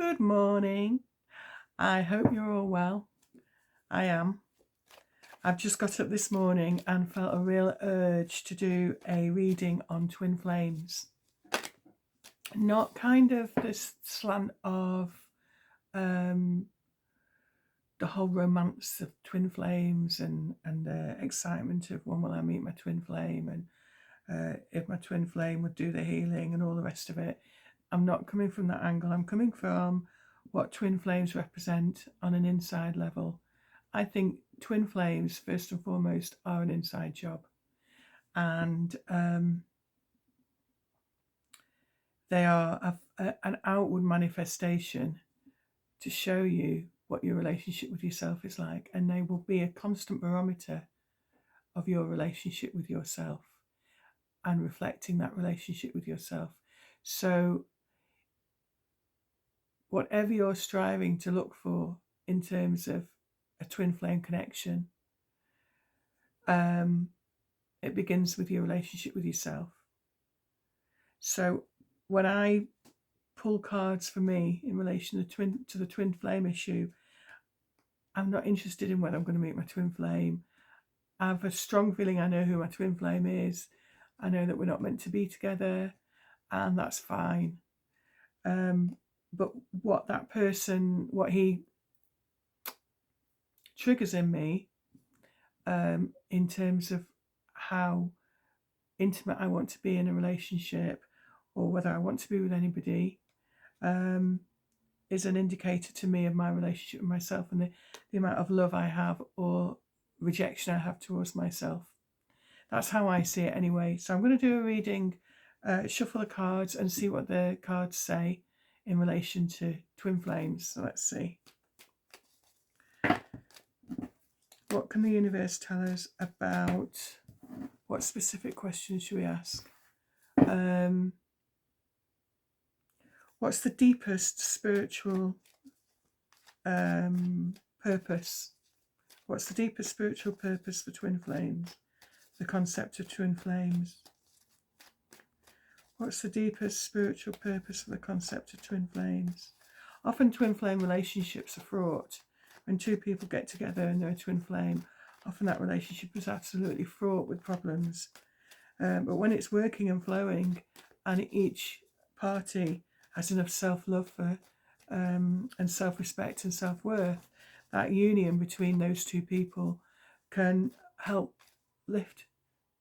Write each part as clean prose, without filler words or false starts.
Good morning. I hope you're all well. I am. I've just got up this morning and felt a real urge to do a reading on twin flames. Not kind of this slant of the whole romance of twin flames and the excitement of when will I meet my twin flame and if my twin flame would do the healing and all the rest of it. I'm not coming from that angle. I'm coming from what twin flames represent on an inside level. I think twin flames, first and foremost, are an inside job. And they are an outward manifestation to show you what your relationship with yourself is like. And they will be a constant barometer of your relationship with yourself and reflecting that relationship with yourself. So whatever you're striving to look for in terms of a twin flame connection, it begins with your relationship with yourself. So when I pull cards for me in relation to the twin flame issue, I'm not interested in when I'm going to meet my twin flame. I have a strong feeling I know who my twin flame is. I know that we're not meant to be together, and that's fine. But what that person, what he triggers in me, in terms of how intimate I want to be in a relationship or whether I want to be with anybody, is an indicator to me of my relationship with myself and the amount of love I have or rejection I have towards myself. That's how I see it anyway. So I'm going to do a reading, shuffle the cards and see what the cards say in relation to twin flames. So let's see. What can the universe tell us about, what specific questions should we ask? What's the deepest spiritual purpose? What's the deepest spiritual purpose for twin flames? The concept of twin flames. What's the deepest spiritual purpose for the concept of twin flames? Often twin flame relationships are fraught. When two people get together and they're a twin flame, often that relationship is absolutely fraught with problems. But when it's working and flowing and each party has enough self-love for and self-respect and self-worth, that union between those two people can help lift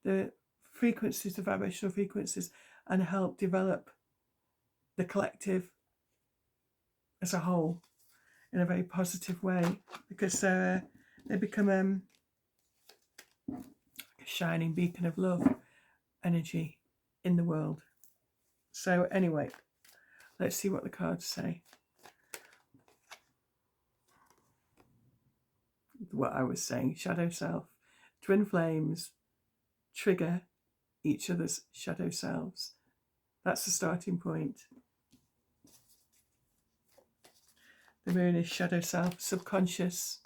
the frequencies, the vibrational frequencies, and help develop the collective as a whole in a very positive way, because they become a shining beacon of love energy in the world. So anyway, let's see what the cards say. What I was saying, shadow self, twin flames trigger each other's shadow selves. That's the starting point. The moon is shadow self, subconscious.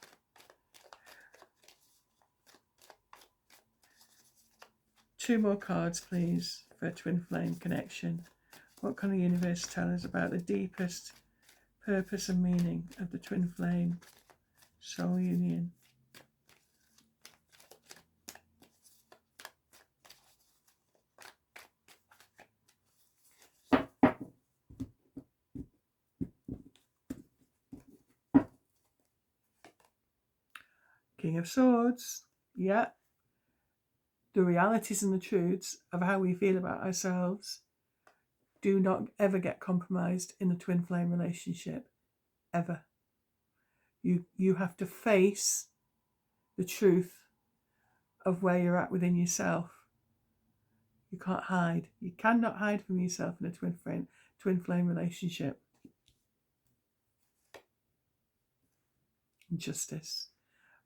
Two more cards, please, for a twin flame connection. What can the universe tell us about the deepest purpose and meaning of the twin flame soul union? King of Swords. Yeah. The realities and the truths of how we feel about ourselves do not ever get compromised in the twin flame relationship. Ever. You have to face the truth of where you're at within yourself. You can't hide. You cannot hide from yourself in a twin flame relationship. Justice.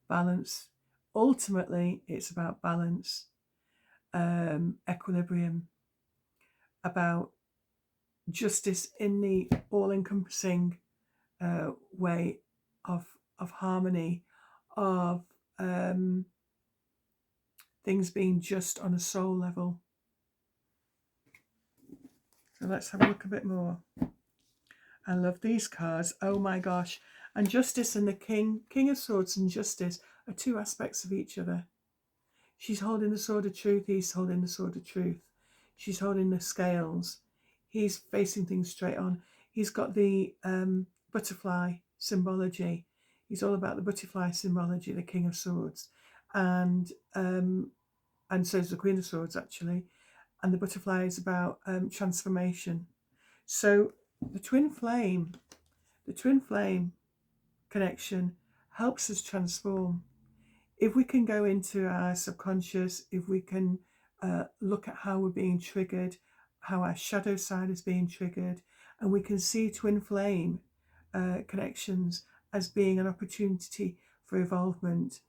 Balance. Ultimately, it's about balance, equilibrium, about justice in the all-encompassing way of harmony, of things being just on a soul level. So let's have a look a bit more. I love these cards. Oh my gosh. And Justice and the King of Swords and Justice are two aspects of each other. She's holding the sword of truth, he's holding the sword of truth. She's holding the scales. He's facing things straight on. He's got the butterfly symbology. He's all about the butterfly symbology, the King of Swords. And so is the Queen of Swords, actually. And the butterfly is about transformation. So the twin flame connection helps us transform. If we can go into our subconscious, if we can look at how we're being triggered, how our shadow side is being triggered, and we can see twin flame connections as being an opportunity for evolvement.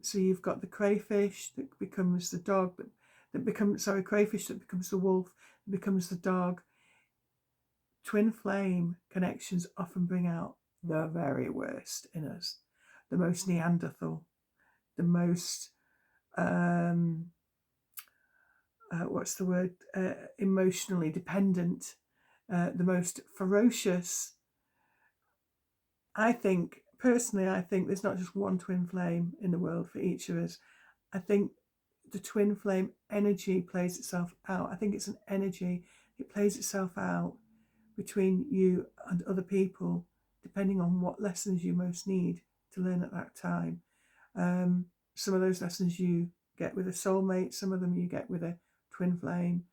So you've got the crayfish that becomes the dog, crayfish that becomes the wolf, that becomes the dog. Twin flame connections often bring out the very worst in us, the most Neanderthal, the most emotionally dependent, the most ferocious. I think there's not just one twin flame in the world for each of us. I think the twin flame energy plays itself out. I think it's an energy. It plays itself out between you and other people, depending on what lessons you most need to learn at that time. Some of those lessons you get with a soulmate, some of them you get with a twin flame.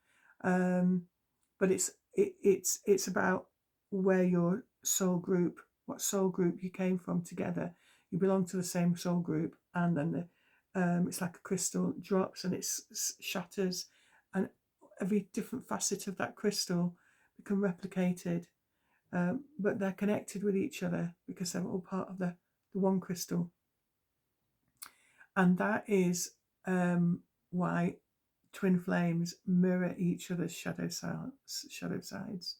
But it's about where your soul group, what soul group you came from together. You belong to the same soul group, and then it's like a crystal drops and it shatters, and every different facet of that crystal become replicated, but they're connected with each other because they're all part of the one crystal. And that is why twin flames mirror each other's shadow sides.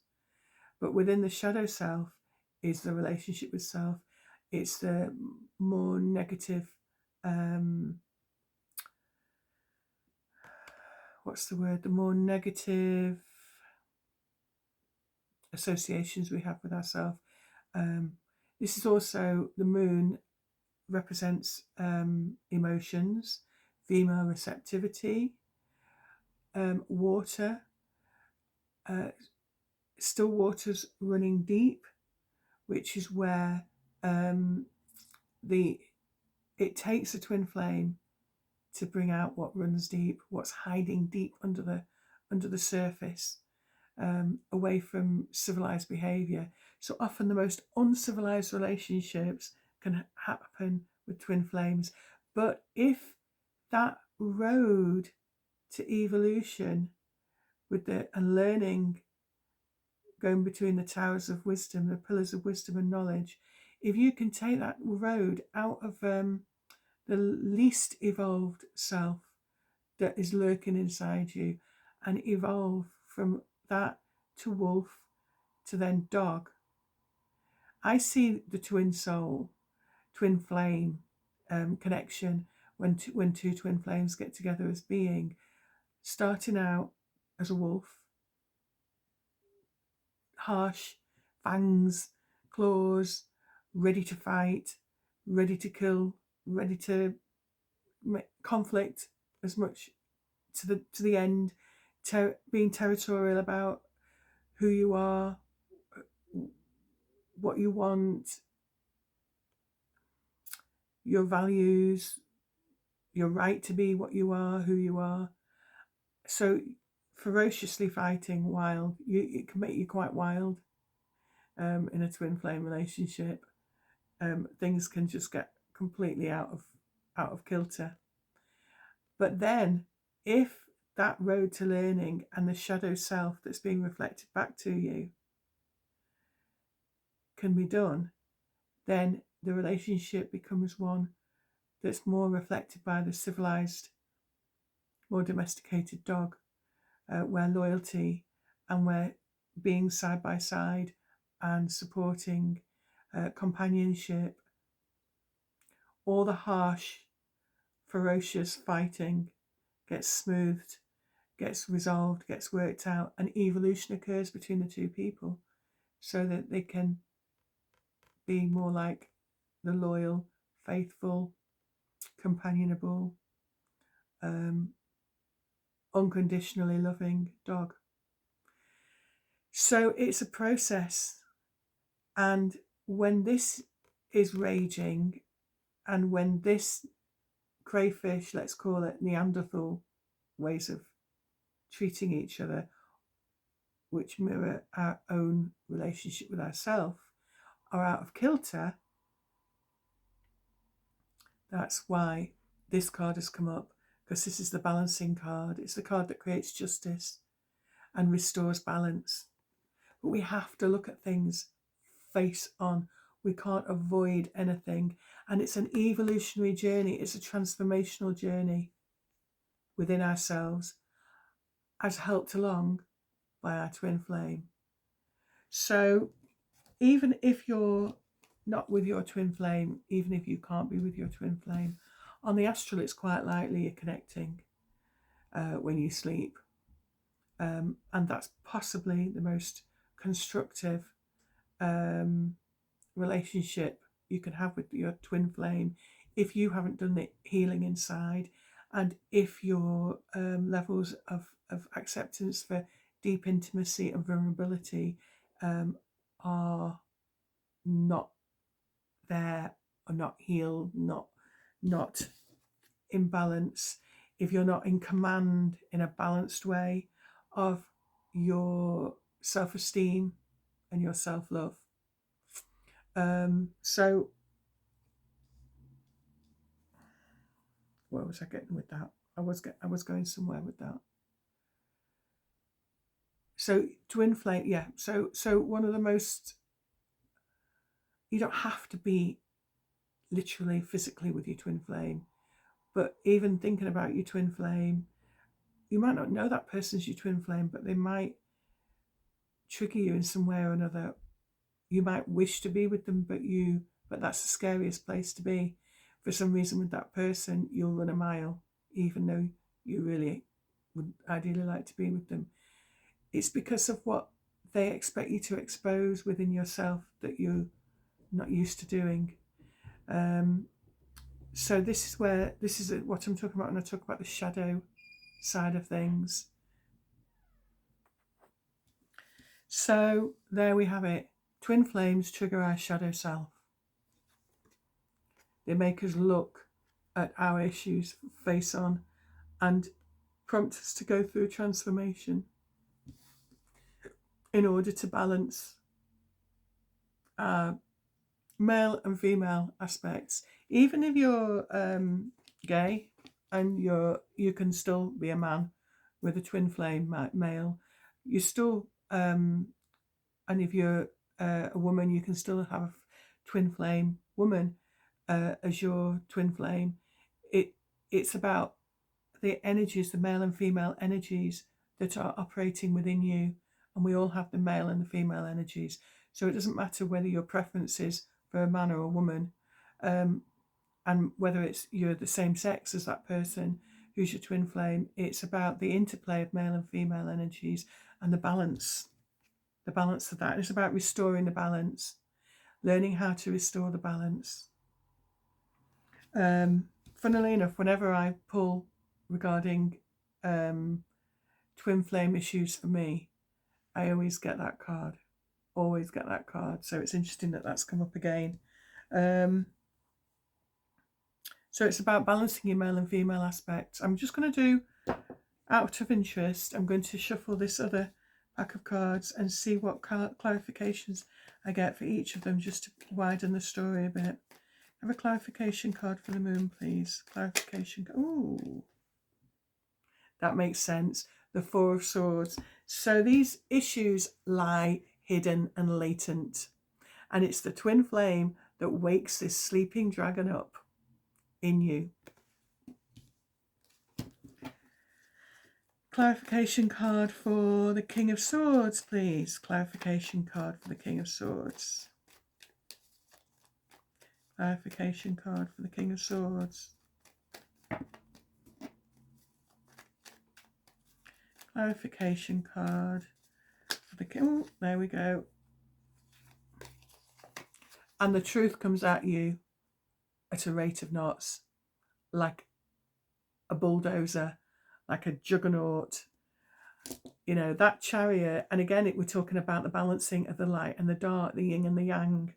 But within the shadow self is the relationship with self. It's the more negative, the more negative associations we have with ourselves. This is also, the moon represents emotions, female receptivity, water, still waters running deep, which is where it takes a twin flame to bring out what runs deep, what's hiding deep under the surface, away from civilized behavior. So often the most uncivilized relationships can happen with twin flames. But if that road to evolution and learning, going between the towers of wisdom, the pillars of wisdom and knowledge, if you can take that road out of the least evolved self that is lurking inside you and evolve from that to wolf to then dog, I see the twin soul, twin flame connection when two twin flames get together as being, starting out as a wolf, harsh, fangs, claws, ready to fight, ready to kill, ready to make conflict as much to the end, being territorial about who you are, what you want, your values, your right to be what you are, who you are. So ferociously fighting, wild. It can make you quite wild in a twin flame relationship. Things can just get completely out of kilter. But then, if that road to learning and the shadow self that's being reflected back to you can be done, then the relationship becomes one that's more reflected by the civilized, more domesticated dog, where loyalty and where being side by side and supporting, companionship, all the harsh, ferocious fighting gets smoothed, gets resolved, gets worked out, and evolution occurs between the two people. so that they can be more like the loyal, faithful, companionable, unconditionally loving dog. So it's a process. And when this is raging, and when this crayfish, let's call it Neanderthal ways of treating each other, which mirror our own relationship with ourselves, are out of kilter, that's why this card has come up, because this is the balancing card. It's the card that creates justice and restores balance. But we have to look at things face on. We can't avoid anything. And it's an evolutionary journey. It's a transformational journey within ourselves, as helped along by our twin flame. So even if you're not with your twin flame, even if you can't be with your twin flame, on the astral it's quite likely you're connecting when you sleep. And that's possibly the most constructive relationship you can have with your twin flame if you haven't done the healing inside, and if your levels of acceptance for deep intimacy and vulnerability are not there, or not healed, not in balance, if you're not in command in a balanced way of your self-esteem and your self-love. So where was I getting with that? I was going somewhere with that. So twin flame, yeah. So one of the most, you don't have to be literally physically with your twin flame, but even thinking about your twin flame, you might not know that person's your twin flame, but they might trigger you in some way or another. You might wish to be with them, but that's the scariest place to be. For some reason with that person, you'll run a mile, even though you really would ideally like to be with them. It's because of what they expect you to expose within yourself that you're not used to doing. So this is what I'm talking about when I talk about the shadow side of things. So there we have it. Twin flames trigger our shadow self. They make us look at our issues face on and prompt us to go through a transformation in order to balance our male and female aspects. Even if you're gay and you can still be a man with a twin flame male, you still and if you're a woman, you can still have a twin flame woman as your twin flame. It's about the energies, the male and female energies that are operating within you, and we all have the male and the female energies. So it doesn't matter whether your preference is for a man or a woman, and whether you're the same sex as that person who's your twin flame. It's about the interplay of male and female energies and the balance of that. It's about restoring the balance, learning how to restore the balance. Funnily enough, whenever I pull regarding twin flame issues for me, I always get that card. So it's interesting that that's come up again. So it's about balancing your male and female aspects. I'm just going to do, out of interest, I'm going to shuffle this other pack of cards and see what clarifications I get for each of them, just to widen the story a bit. Have a clarification card for the moon, please. Clarification. Ooh, that makes sense. The Four of Swords. So these issues lie hidden and latent, and it's the twin flame that wakes this sleeping dragon up in you. Clarification card for the King of Swords, please. Clarification card for the King of Swords. Clarification card for the King of Swords. Clarification card for the King. Oh, there we go. and the truth comes at you at a rate of knots, like a bulldozer, like a juggernaut. You know, that chariot, and again, we're talking about the balancing of the light and the dark, the yin and the yang.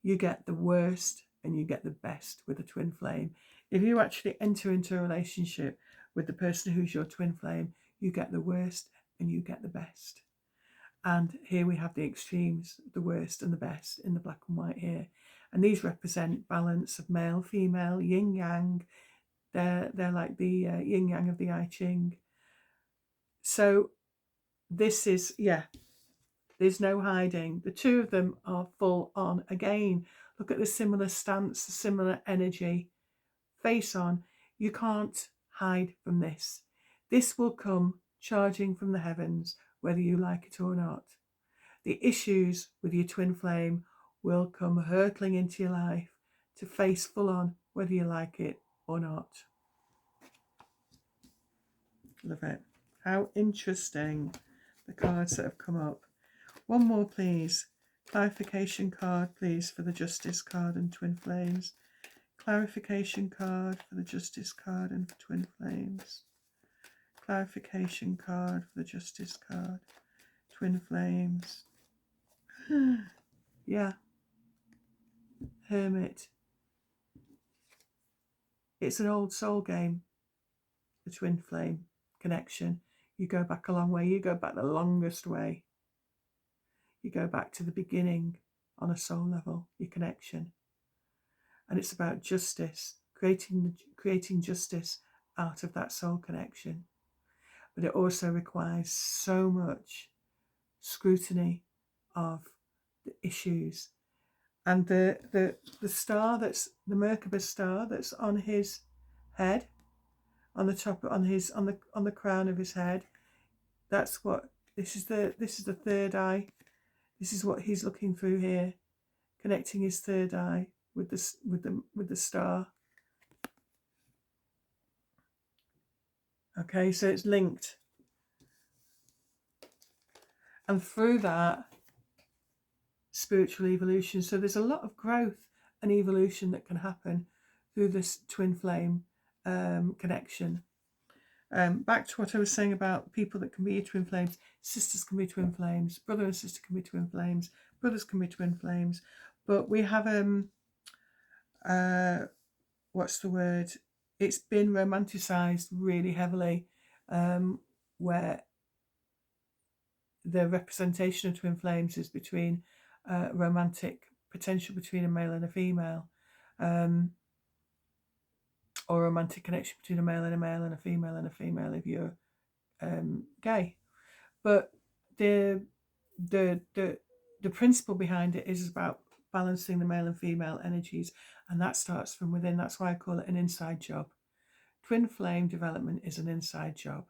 You get the worst and you get the best with a twin flame. If you actually enter into a relationship with the person who's your twin flame, you get the worst and you get the best. And here we have the extremes, the worst and the best in the black and white here. And these represent balance of male, female, yin yang. They're like the yin yang of the I Ching. So this is, yeah, there's no hiding. The two of them are full on. Again, look at the similar stance, the similar energy. Face on. You can't hide from this. This will come charging from the heavens, whether you like it or not. The issues with your twin flame will come hurtling into your life to face full on, whether you like it or not. Love it. How interesting, the cards that have come up. One more, please. Clarification card, please, for the Justice card and Twin Flames. Clarification card for the Justice card and for Twin Flames. Clarification card for the Justice card. Twin Flames. Yeah. Hermit. It's an old soul game, the Twin Flame connection. You go back a long way. You go back the longest way. You go back to the beginning on a soul level, your connection. And it's about justice, creating justice out of that soul connection. But it also requires so much scrutiny of the issues. And the star that's the Merkaba star that's on his head, on the top, on the crown of his head, that's what this is the third eye. This is what he's looking through here, connecting his third eye with the star. Okay, so it's linked. And through that, spiritual evolution. So there's a lot of growth and evolution that can happen through this twin flame connection. Back to what I was saying about people that can be twin flames. Sisters can be twin flames. Brother and sister can be twin flames. Brothers can be twin flames. But we have what's the word? It's been romanticized really heavily, where the representation of twin flames is between romantic potential between a male and a female, or a romantic connection between a male and a female if you're gay. But the principle behind it is about balancing the male and female energies, and that starts from within. That's why I call it an inside job. Twin flame development is an inside job,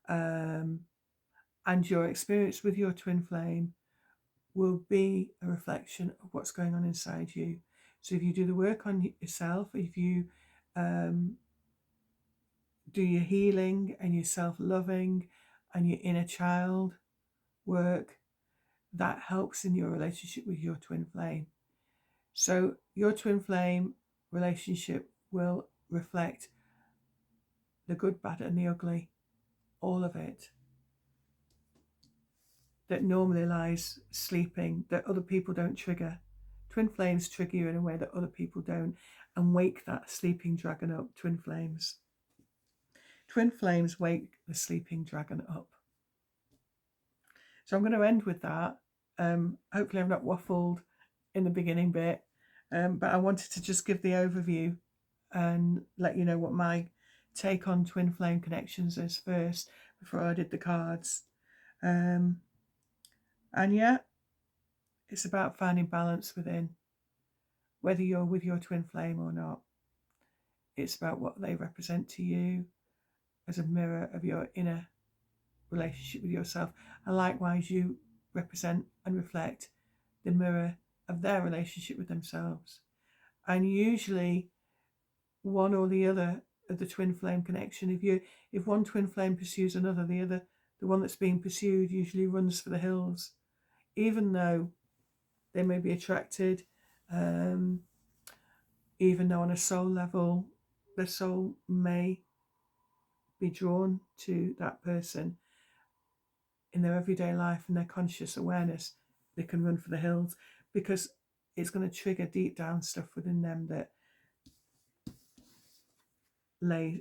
and your experience with your twin flame will be a reflection of what's going on inside you. So if you do the work on yourself, if you do your healing and your self-loving and your inner child work, that helps in your relationship with your twin flame. So your twin flame relationship will reflect the good, bad and the ugly, all of it, that normally lies sleeping, that other people don't trigger. Twin flames trigger you in a way that other people don't, and wake that sleeping dragon up. Twin flames wake the sleeping dragon up. So I'm going to end with that. Hopefully I've not waffled in the beginning bit, but I wanted to just give the overview and let you know what my take on twin flame connections is first, before I did the cards. And yeah, it's about finding balance within, whether you're with your twin flame or not. It's about what they represent to you as a mirror of your inner relationship with yourself, and likewise you represent and reflect the mirror of their relationship with themselves. And usually one or the other of the twin flame connection, if one twin flame pursues another, the one that's being pursued usually runs for the hills, even though they may be attracted, even though on a soul level, the soul may be drawn to that person. In their everyday life and their conscious awareness, they can run for the hills, because it's going to trigger deep down stuff within them that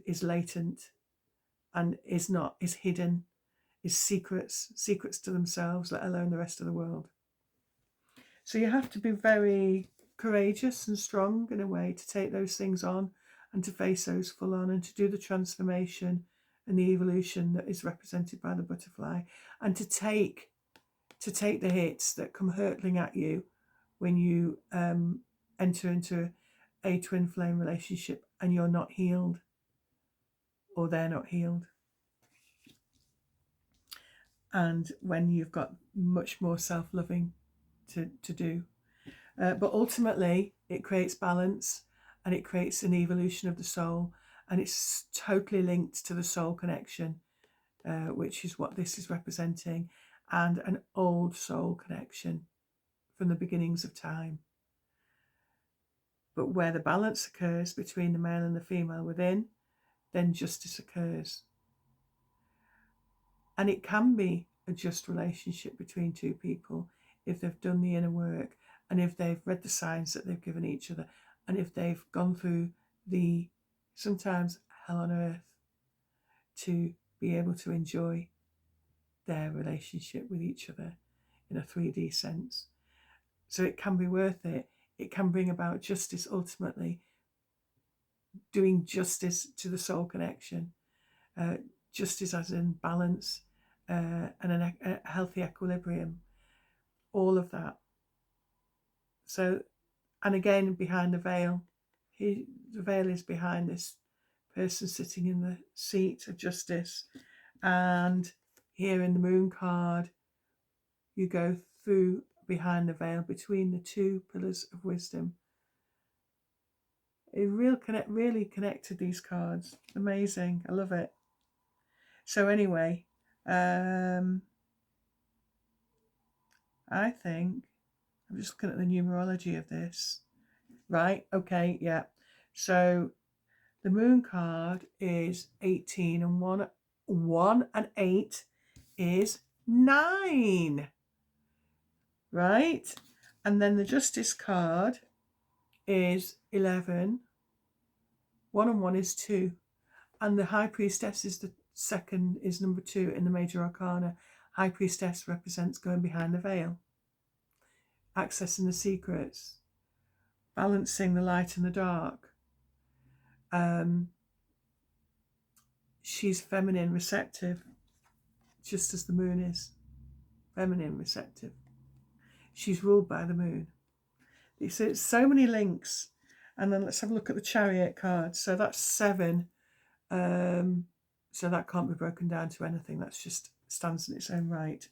is latent and is hidden, is secrets to themselves, let alone the rest of the world. So you have to be very courageous and strong in a way to take those things on and to face those full on and to do the transformation and the evolution that is represented by the butterfly, and to take the hits that come hurtling at you when you enter into a twin flame relationship and you're not healed, or they're not healed, and when you've got much more self-loving to do. But ultimately, it creates balance and it creates an evolution of the soul, and it's totally linked to the soul connection, which is what this is representing, and an old soul connection from the beginnings of time. But where the balance occurs between the male and the female within, then justice occurs. And it can be a just relationship between two people if they've done the inner work, and if they've read the signs that they've given each other, and if they've gone through the sometimes hell on earth to be able to enjoy their relationship with each other in a 3D sense. So it can be worth it. It can bring about justice, ultimately doing justice to the soul connection, justice as in balance, and a healthy equilibrium, all of that. So, and again, behind the veil, the veil is behind this person sitting in the seat of justice, and here in the moon card, you go through behind the veil between the two pillars of wisdom. It really connected, these cards. Amazing. I love it. So anyway, I think I'm just looking at the numerology of this. Right, okay, yeah. So the moon card is 18, and 1 and 8 is 9. Right? And then the justice card is 11. 1 and 1 is 2. And the high priestess is is number 2 in the major arcana. High priestess represents going behind the veil, accessing the secrets, balancing the light and the dark. She's feminine receptive, just as the moon is feminine receptive. She's ruled by the moon. So it's so many links. And then let's have a look at the chariot card. So that's 7. So that can't be broken down to anything. That's just stands in its own right.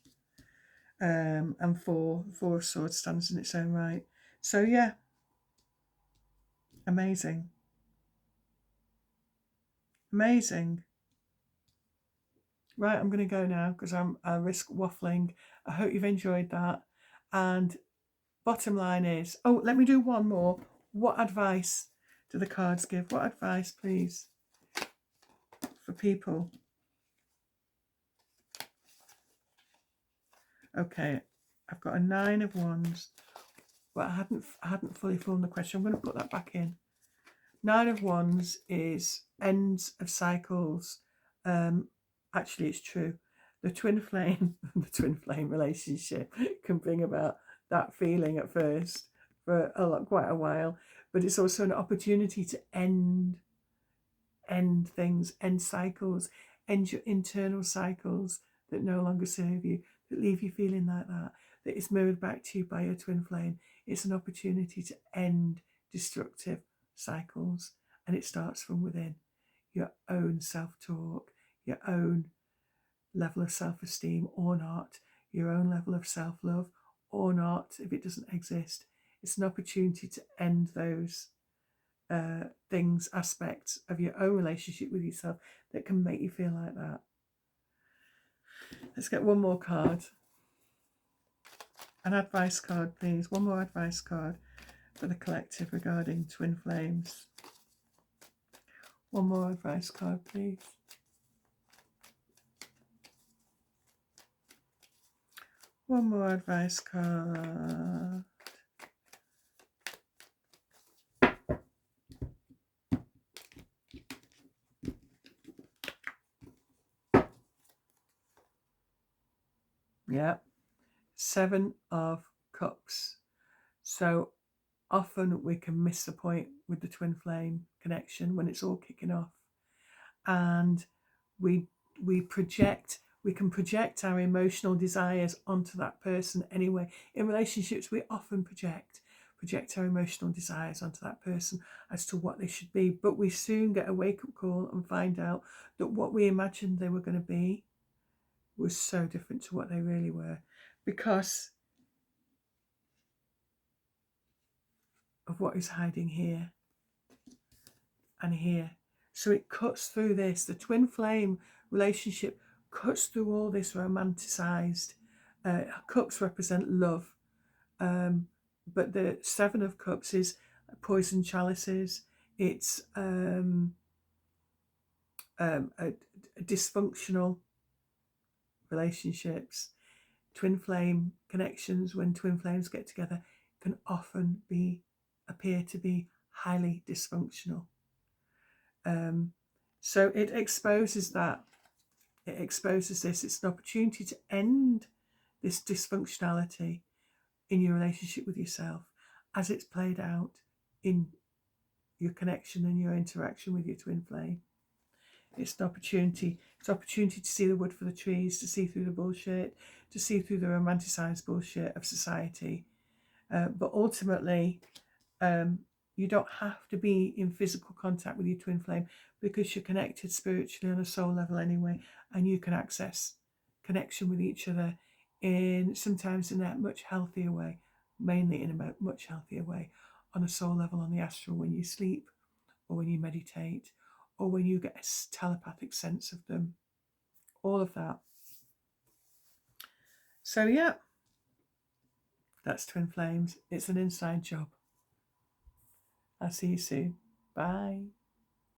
And 4 of swords stands in its own right. So yeah, amazing. Amazing. Right, I'm going to go now because I risk waffling. I hope you've enjoyed that. And bottom line is, oh, let me do one more. What advice do the cards give? What advice, please, for people? Okay, I've got a 9 of Wands, but I hadn't fully formed the question. I'm going to put that back in. 9 of Wands is ends of cycles. Actually, it's true. The twin flame relationship can bring about that feeling at first for quite a while, but it's also an opportunity to end things, end cycles, end your internal cycles that no longer serve you, that leave you feeling like that is mirrored back to you by your twin flame. It's an opportunity to end destructive cycles, and it starts from within. Your own self-talk, your own level of self-esteem or not, your own level of self-love or not, if it doesn't exist. It's an opportunity to end those things, aspects of your own relationship with yourself that can make you feel like that. Let's get one more card. An advice card, please. One more advice card for the collective regarding twin flames. One more advice card, please. One more advice card. Yeah. 7 of Cups. So often we can miss the point with the twin flame connection when it's all kicking off. And we can project our emotional desires onto that person anyway. In relationships, we often project our emotional desires onto that person as to what they should be, but we soon get a wake-up call and find out that what we imagined they were going to be was so different to what they really were, because of what is hiding here and here. So it cuts through this. The twin flame relationship cuts through all this romanticized. Cups represent love, but the 7 of Cups is poison chalices. It's a dysfunctional relationships. Twin flame connections, when twin flames get together, can often appear to be highly dysfunctional. So it exposes that. It exposes this. It's an opportunity to end this dysfunctionality in your relationship with yourself as it's played out in your connection and your interaction with your twin flame. It's an opportunity. It's an opportunity to see the wood for the trees, to see through the bullshit, to see through the romanticized bullshit of society. But ultimately, you don't have to be in physical contact with your twin flame, because you're connected spiritually on a soul level anyway, and you can access connection with each other sometimes in a much healthier way, mainly in a much healthier way, on a soul level, on the astral, when you sleep or when you meditate or when you get a telepathic sense of them, all of that. So yeah, that's twin flames. It's an inside job. I'll see you soon. Bye.